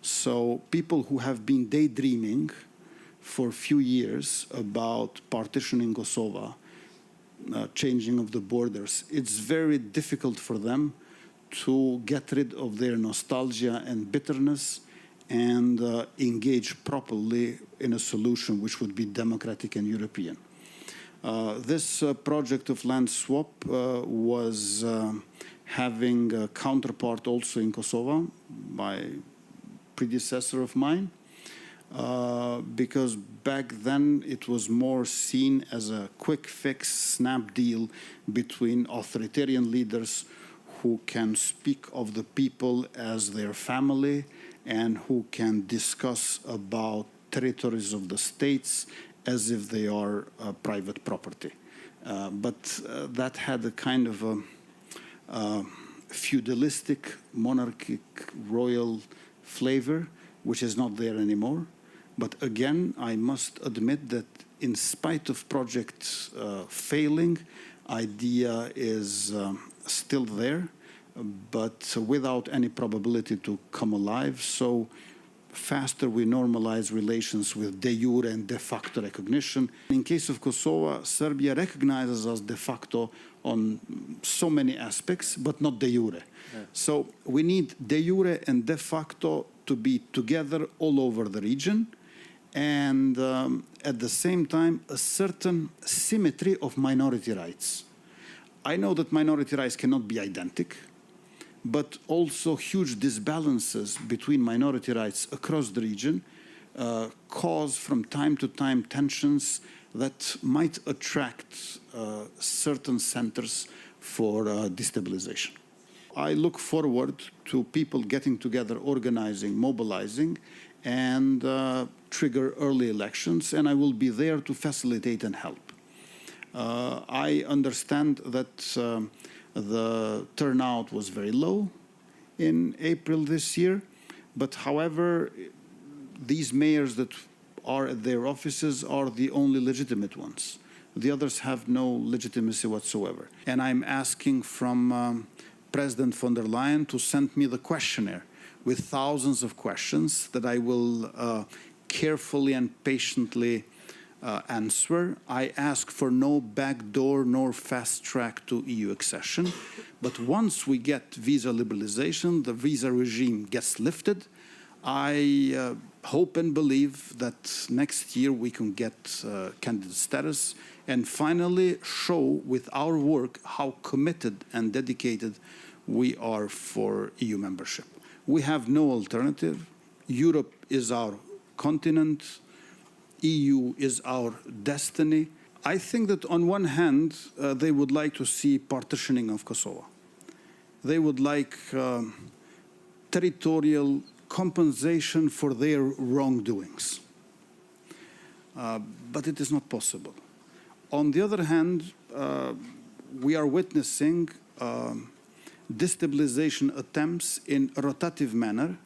So people who have been daydreaming for a few years about partitioning Kosovo, changing of the borders, it's very difficult for them to get rid of their nostalgia and bitterness and engage properly in a solution which would be democratic and European. This project of land swap was having a counterpart also in Kosovo by predecessor of mine, because back then it was more seen as a quick fix, snap deal between authoritarian leaders who can speak of the people as their family and who can discuss about territories of the states as if they are private property. But that had a kind of a feudalistic, monarchic, royal flavor, which is not there anymore. But again, I must admit that in spite of projects failing, idea is still there, but without any probability to come alive. So faster we normalize relations with de jure and de facto recognition. In case of Kosovo, Serbia recognizes us de facto on so many aspects, but not de jure. Yeah. So we need de jure and de facto to be together all over the region, and at the same time, a certain symmetry of minority rights. I know that minority rights cannot be identical, but also huge disbalances between minority rights across the region cause from time to time tensions that might attract certain centers for destabilization. I look forward to people getting together, organizing, mobilizing, and trigger early elections, and I will be there to facilitate and help. I understand that the turnout was very low in April this year, but however, these mayors that are at their offices are the only legitimate ones. The others have no legitimacy whatsoever. And I'm asking from President von der Leyen to send me the questionnaire with thousands of questions that I will carefully and patiently answer. I ask for no backdoor nor fast track to EU accession. But once we get visa liberalization, the visa regime gets lifted, I hope and believe that next year we can get candidate status and finally show with our work how committed and dedicated we are for EU membership. We have no alternative. Europe is our continent. EU is our destiny. I think that on one hand, they would like to see partitioning of Kosovo. They would like territorial compensation for their wrongdoings. But it is not possible. On the other hand, we are witnessing destabilization attempts in a rotative manner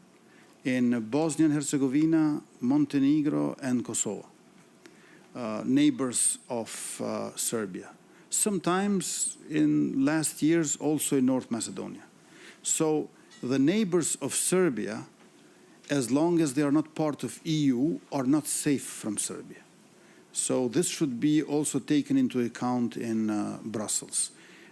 in Bosnia and Herzegovina, Montenegro, and Kosovo, neighbors of Serbia. Sometimes in last years also in North Macedonia. So the neighbors of Serbia, as long as they are not part of EU, are not safe from Serbia. So this should be also taken into account in Brussels.